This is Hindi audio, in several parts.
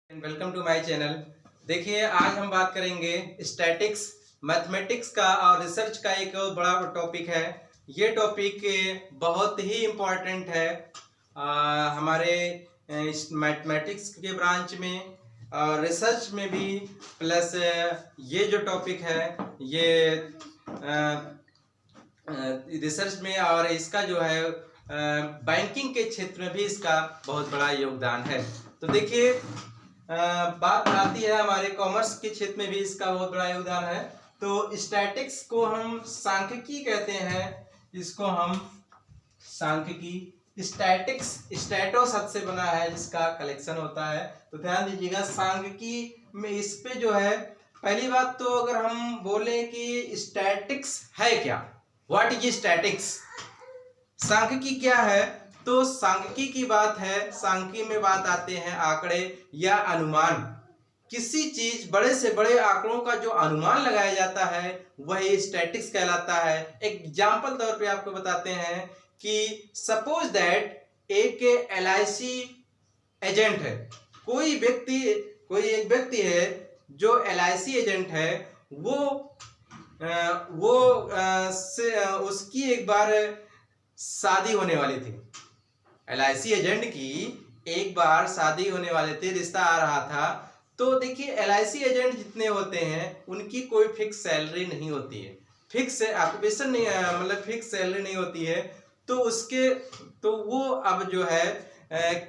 Welcome to my channel. देखिए, आज हम बात करेंगे स्टैटिक्स, मैथमेटिक्स का और रिसर्च का एक बड़ा टॉपिक है। ये टॉपिक बहुत ही इम्पोर्टेंट है हमारे मैथमेटिक्स के ब्रांच में और रिसर्च में भी। प्लस ये जो टॉपिक है ये रिसर्च में और इसका जो है बैंकिंग के क्षेत्र में भी इसका बहुत बड़ा योगदान है। तो देखिए, बात आती है हमारे कॉमर्स के क्षेत्र में भी इसका बहुत बड़ा योगदान है। तो स्टैटिक्स को हम सांख्यिकी कहते हैं, इसको हम सांख्यिकी। स्टैटिक्स स्टैटो शब्द से बना है जिसका कलेक्शन होता है। तो ध्यान दीजिएगा, सांख्यिकी में इस पे जो है, पहली बात तो अगर हम बोले कि स्टैटिक्स है क्या, व्हाट इज स्टैटिक्स, सांख्यिकी क्या है, तो सांख्यिकी की बात है। सांख्यिकी में बात आते हैं आंकड़े या अनुमान। किसी चीज बड़े से बड़े आंकड़ों का जो अनुमान लगाया जाता है वही स्टैटिक्स कहलाता है। एग्जाम्पल तौर पे आपको बताते हैं कि सपोज दैट एक LIC एजेंट है। कोई एक व्यक्ति है जो LIC एजेंट है, उसकी एक बार शादी होने वाली थी। LIC एजेंट की एक बार शादी होने वाले थे, रिश्ता आ रहा था। तो देखिए, LIC एजेंट जितने होते हैं उनकी कोई फिक्स सैलरी नहीं होती है, फिक्स ऑक्यूपेशन नहीं, मतलब फिक्स सैलरी नहीं होती है। तो वो अब जो है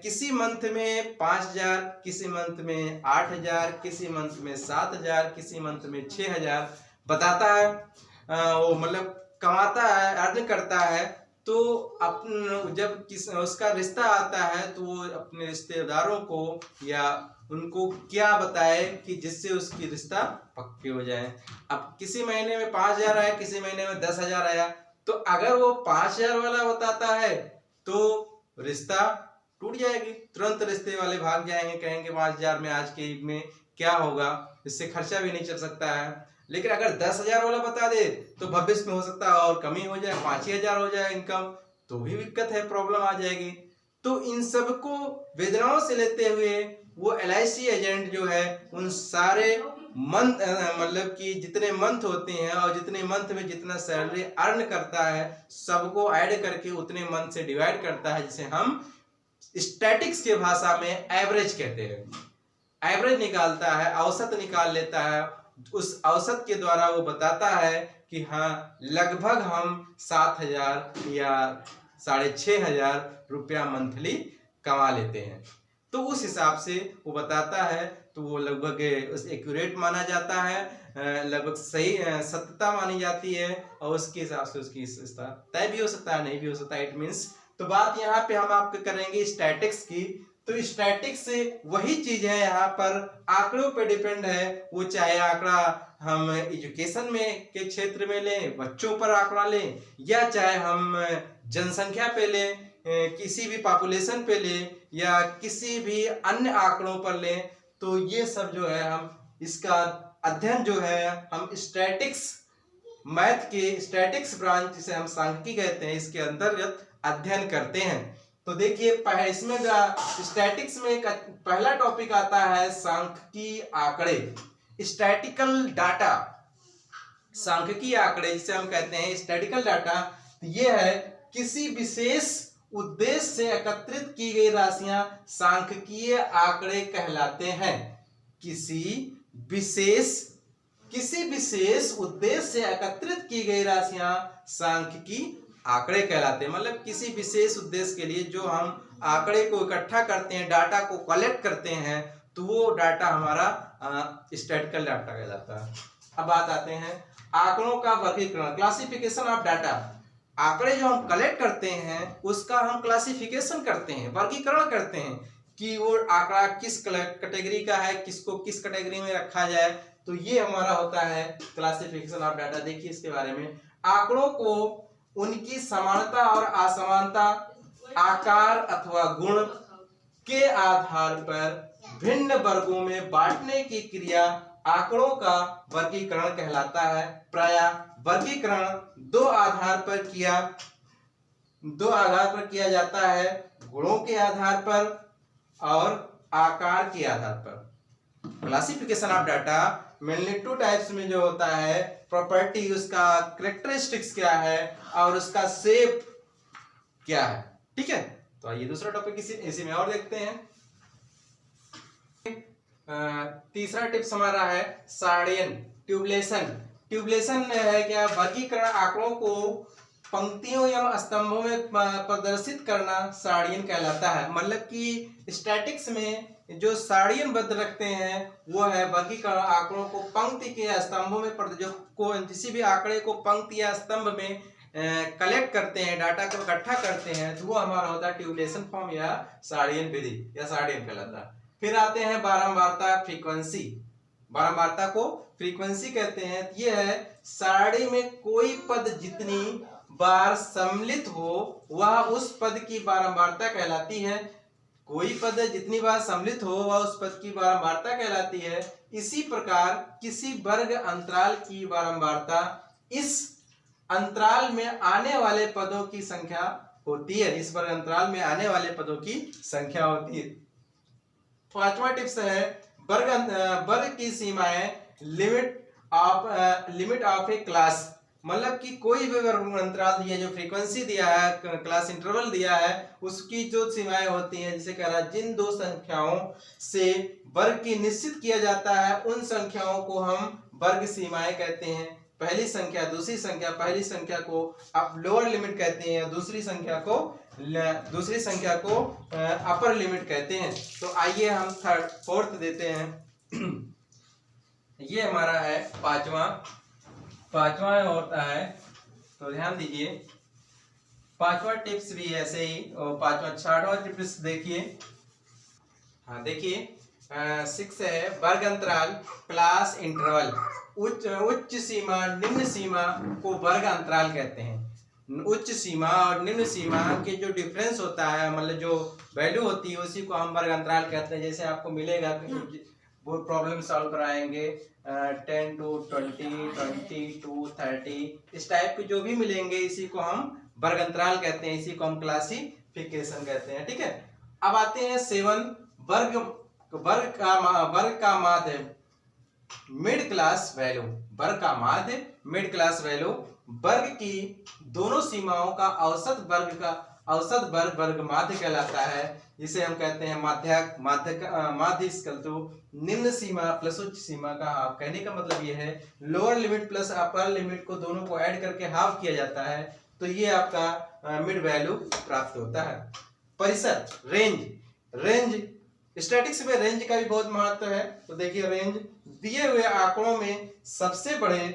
किसी मंथ में 5,000, किसी मंथ में 8,000, किसी मंथ में 7,000, किसी मंथ में 6,000 बताता है। वो मतलब कमाता है, अर्न करता है। तो जब उसका रिश्ता आता है तो वो अपने रिश्तेदारों को या उनको क्या बताए कि जिससे उसकी रिश्ता पक्के हो जाए। अब किसी महीने में 5,000 आया, किसी महीने में 10,000 आया। तो अगर वो 5,000 वाला बताता है तो रिश्ता टूट जाएगी, तुरंत रिश्ते वाले भाग जाएंगे, कहेंगे 5,000 में आज के युग में क्या होगा, इससे खर्चा भी नहीं चल सकता है। लेकिन अगर 10,000 वाला बता दे तो भविष्य में हो सकता है और कमी हो जाए, 5,000 हो जाए इनकम, तो भी दिक्कत है, प्रॉब्लम आ जाएगी। तो इन सबको वेदनाओं से लेते हुए वो LIC एजेंट जो है उन सारे मंथ, मतलब कि जितने मंथ होते हैं और जितने मंथ में जितना सैलरी अर्न करता है सबको ऐड करके उतने मंथ से डिवाइड करता है, जिसे हम स्टैटिक्स के भाषा में एवरेज कहते हैं। एवरेज निकालता है, औसत निकाल लेता है। उस औसत के द्वारा वो बताता है कि हाँ, लगभग हम 7,000 या 6,500 रुपया मंथली कमा लेते हैं। तो उस हिसाब से वो बताता है, तो वो लगभग एक्यूरेट माना जाता है, लगभग सही सत्यता मानी जाती है और उसके हिसाब से उसकी रिश्ता तय भी हो सकता है, नहीं भी हो सकता। इट मीन्स, तो बात यहाँ पे हम आपके करेंगे स्टैटिक्स की। तो स्टैटिक्स वही चीज है, यहाँ पर आंकड़ों पे डिपेंड है। वो चाहे आंकड़ा हम एजुकेशन में के क्षेत्र में लें, बच्चों पर आंकड़ा लें, या चाहे हम जनसंख्या पे लें, किसी भी पॉपुलेशन पे लें, या किसी भी अन्य आंकड़ों पर लें। तो ये सब जो है हम इसका अध्ययन जो है हम स्टैटिक्स, मैथ के स्टैटिक्स ब्रांच जिसे हम सांख्यिकी कहते हैं, इसके अंतर्गत अध्ययन करते हैं। तो देखिए, इसमें स्टैटिक्स में पहला टॉपिक आता है सांख्यिकी आंकड़े, स्टैटिकल डाटा। सांख्यिकी आंकड़े जिसे हम कहते हैं स्टैटिकल डाटा, ये है किसी विशेष उद्देश्य से एकत्रित की गई राशियां सांख्यिकीय आंकड़े कहलाते हैं। किसी विशेष उद्देश्य से एकत्रित की गई राशियां सांख्यिकी आंकड़े कहलाते हैं। मतलब किसी विशेष उद्देश्य के लिए जो हम आंकड़े को इकट्ठा करते हैं, डाटा को कलेक्ट करते हैं, तो वो डाटा हमारा स्टैटिकल डाटा कहलाता है। अब बात आते हैं आंकड़ों का वर्गीकरण, क्लासिफिकेशन ऑफ डाटा। आंकड़े जो हम कलेक्ट करते हैं उसका हम क्लासिफिकेशन करते हैं, वर्गीकरण करते हैं कि वो आंकड़ा किस कैटेगरी का है, किसको किस कैटेगरी में रखा जाए। तो ये हमारा होता है क्लासिफिकेशन ऑफ डाटा। देखिए, इसके बारे में आंकड़ों को उनकी समानता और असमानता, आकार अथवा गुण के आधार पर भिन्न वर्गों में बांटने की क्रिया आंकड़ों का वर्गीकरण कहलाता है। प्रायः वर्गीकरण दो आधार पर किया जाता है, गुणों के आधार पर और आकार के आधार पर। Classification of data mainly two types में जो होता है, प्रॉपर्टी, उसका कैरेक्टरिस्टिक्स क्या है और उसका शेप क्या है। ठीक है, तो आइए दूसरा टॉपिक इसी में और देखते हैं। तीसरा टिप्स हमारा है सार्डियन ट्यूबलेशन। ट्यूबलेशन है क्या, वर्गीकरण आंकड़ों को पंक्तियों या स्तंभों में प्रदर्शित करना सार्डियन कहलाता है। मतलब कि स्टैटिक्स में जो सार्डियन बद्ध रखते हैं वो है वर्गीकरण आंकड़ों को पंक्ति के या स्तंभों में किसी भी आंकड़े को पंक्ति या स्तंभ में कलेक्ट करते हैं, डाटा को इकट्ठा करते हैं, तो वो हमारा होता है ट्यूबलेशन फॉर्म या सार्डियन विधि या सार्डियन कहलाता है। फिर आते हैं बारंबारता फ्रीक्वेंसी। बारंबारता को फ्रीक्वेंसी कहते हैं। ये है सारणी में कोई पद जितनी बार सम्मिलित हो वह उस पद की बारंबारता कहलाती है। कोई पद जितनी बार सम्मिलित हो वह उस पद की बारंबारता कहलाती है। इसी प्रकार किसी वर्ग अंतराल की बारंबारता इस अंतराल में आने वाले पदों की संख्या होती है। इस वर्ग अंतराल में आने वाले पदों की संख्या होती है। पांचवा टिप्स है वर्ग की सीमाएं लिमिट ऑफ ए क्लास। मतलब कि कोई भी वर्ग अंतराल दिया, जो फ्रीक्वेंसी दिया है, क्लास इंटरवल दिया है, उसकी जो सीमाएं होती हैं, जिसे कह रहा है जिन दो संख्याओं से वर्ग की निश्चित किया जाता है उन संख्याओं को हम वर्ग सीमाएं कहते हैं। पहली संख्या, दूसरी संख्या, पहली संख्या को आप लोअर लिमिट कहते हैं, दूसरी संख्या को अपर लिमिट कहते हैं। तो आइए हम फोर्थ देते हैं। ये हमारा है पांचवा होता है, तो ध्यान दीजिए। पांचवा टिप्स भी ऐसे ही, और छठवां टिप्स देखिए। हाँ देखिए, 6 है वर्ग अंतराल क्लास इंटरवल। उच्च सीमा निम्न सीमा को वर्ग अंतराल कहते हैं। उच्च सीमा और निम्न सीमा के जो डिफरेंस होता है, मतलब जो वैल्यू होती है, उसी को हम वर्ग अंतराल कहते हैं। जैसे आपको मिलेगा वो प्रॉब्लम सॉल्व कराएंगे 10 to 20, 20 to 30, इस टाइप के जो भी मिलेंगे इसी को हम वर्ग अंतराल कहते हैं, इसी को हम क्लासिफिकेशन कहते हैं। ठीक है, अब आते हैं 7 वर्ग का माध्य मिड क्लास वैल्यू। वर्ग का माध्य मिड क्लास वैल्यू वर्ग की दोनों सीमाओं का औसत वर्ग माध्य कहलाता है, जिसे हम कहते हैं माध्य इक्वल टू निम्न सीमा प्लस उच्च सीमा का हाफ। कहने का मतलब ये है lower limit plus upper limit को दोनों को ऐड करके हाफ किया जाता है, तो ये आपका मिड वैल्यू प्राप्त होता है। परिसर, रेंज स्टैटिक्स में रेंज का भी बहुत महत्व है। तो देखिए, रेंज दिए हुए आंकड़ों में सबसे बड़े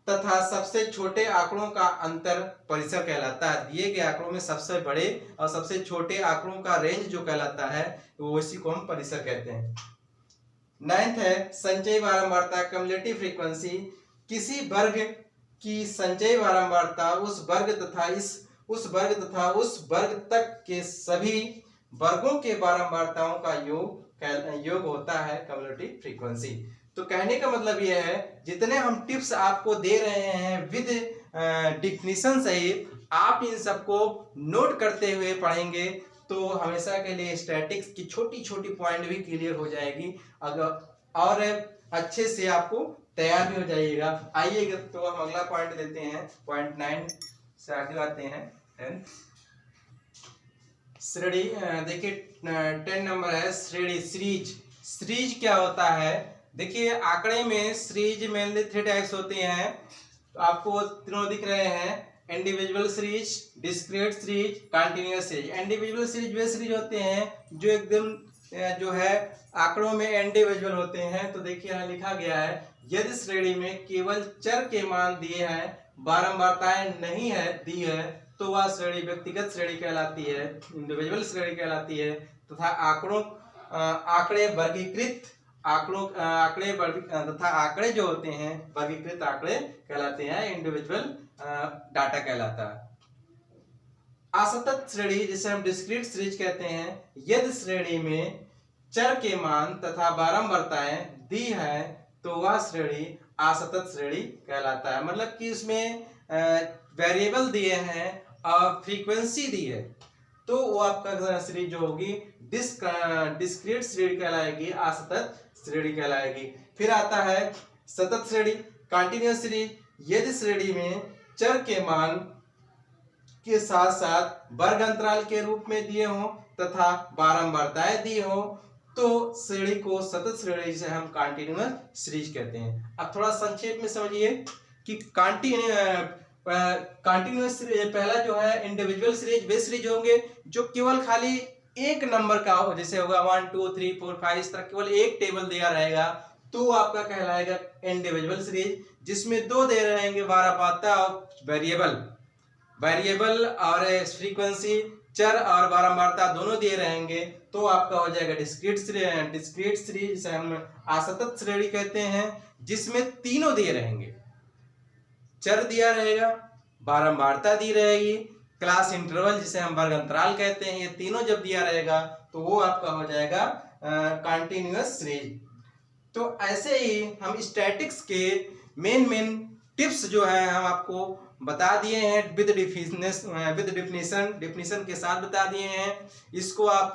तथा सबसे छोटे आंकड़ों का अंतर परिसर कहलाता है। दिए गए आंकड़ों में सबसे बड़े और सबसे छोटे आंकड़ों का रेंज जो कहलाता है वो इसी को हम परिसर कहते हैं। 9th है संचयी बारंबारता कम्युलेटिव फ्रीक्वेंसी। किसी वर्ग की संचयी बारंबारता उस वर्ग तथा उस वर्ग तक के सभी वर्गों के बारंबारताओं का योग होता है कम्युलेटिव फ्रीक्वेंसी। तो कहने का मतलब यह है जितने हम टिप्स आपको दे रहे हैं विद डिफिनीशन सहित, आप इन सबको नोट करते हुए पढ़ेंगे तो हमेशा के लिए स्टैटिक्स की छोटी छोटी पॉइंट भी क्लियर हो जाएगी, अगर और अच्छे से आपको तैयार भी हो जाइएगा। आइएगा तो हम अगला पॉइंट देते हैं, पॉइंट 9 से आगे आते हैं 10 श्रेणी। देखिए 10 नंबर है श्रेणी सीरीज क्या होता है। देखिए आंकड़े में सीरीज मेनली 3 टाइप्स होते हैं, तो आपको तीनों दिख रहे हैं, individual series, discrete series, continuous series. Individual series वे सीरीज होते हैं जो एकदम जो है आंकड़ों में इंडिविजुअल होते हैं। तो देखिए यहाँ लिखा गया है यदि श्रेणी में केवल चर के मान दिए हैं, बारंबारताएं नहीं है दी है, तो वह श्रेणी व्यक्तिगत श्रेणी कहलाती है, इंडिविजुअल श्रेणी कहलाती है। तथा आंकड़े वर्गीकृत तथा आंकड़े जो होते हैं वर्गीकृत आंकड़े कहलाते हैं, इंडिविजुअल डाटा कहलाता है। असतत श्रेणी जिसे हम डिस्क्रीट सीरीज कहते हैं, यदि श्रेणी में चर के मान तथा बारंबारताएं दी है तो वह श्रेणी असतत श्रेणी कहलाता है। मतलब कि इसमें वेरिएबल दिए हैं और फ्रीक्वेंसी दी है, तो वो आपका सीरीज जो होगी डिस्क्रीट श्रेणी कहलाएगी, असतत श्रेणी कहलाएगी। फिर आता है सतत श्रेणी, कंटीन्यूअस श्रेणी। यदि श्रेणी में चर के मान के साथ साथ वर्ग अंतराल के रूप में दिए हों तथा बारंबारताएं दी हो तो श्रेणी को सतत श्रेणी से हम कंटीन्यूअस सीरीज कहते हैं। अब थोड़ा संक्षेप में समझिए कि कंटीन्यूअस पहला जो है इंडिविजुअल सीरीज, वे सीरीज होंगे जो केवल खाली एक नंबर का हो, जैसे होगा 1 2 3 4 5 इस तरह केवल एक टेबल दिया रहेगा तो आपका कहलाएगा इंडिविजुअल सीरीज, जिसमें दो दे रहेंगे बारंबारता और वेरिएबल और फ्रीक्वेंसी, चर और बारंबारता दोनों दिए रहेंगे तो आपका हो जाएगा डिस्क्रीट श्रेणी, जिसे हम असतत श्रेणी कहते हैं, जिसमें तीनों दिए रहेंगे, चर दिया रहेगा, बारंबारता दी रहेगी, क्लास इंटरवल जिसे हम वर्ग अंतराल कहते हैं, ये तीनों जब दिया रहेगा तो वो आपका हो जाएगा कंटीन्यूअस श्रेणी। तो ऐसे ही हम स्टैटिक्स के मेन टिप्स जो है हम आपको बता दिए हैं, विद डिफिनीशन के साथ बता दिए हैं। इसको आप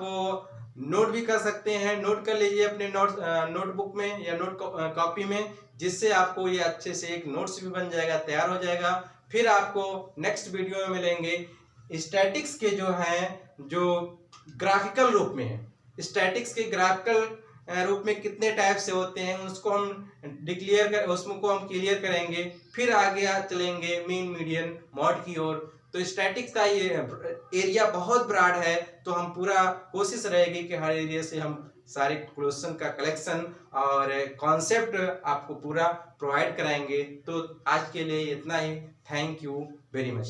नोट भी कर सकते हैं, नोट कर लीजिए अपने नोटबुक में या नोट कॉपी में, जिससे आपको ये अच्छे से एक नोट्स भी बन जाएगा, तैयार हो जाएगा। फिर आपको नेक्स्ट वीडियो में मिलेंगे स्टैटिक्स के जो हैं जो ग्राफिकल रूप में है, स्टैटिक्स के ग्राफिकल रूप में कितने टाइप से होते हैं उसको हम उसको हम क्लियर करेंगे। फिर आगे चलेंगे मीन मीडियन मॉड की ओर। तो स्टैटिक्स का ये एरिया बहुत ब्रॉड है, तो हम पूरा कोशिश रहेगी कि हर एरिया से हम सारे क्वेश्चन का कलेक्शन और कॉन्सेप्ट आपको पूरा प्रोवाइड कराएंगे। तो आज के लिए इतना ही। Thank you very much.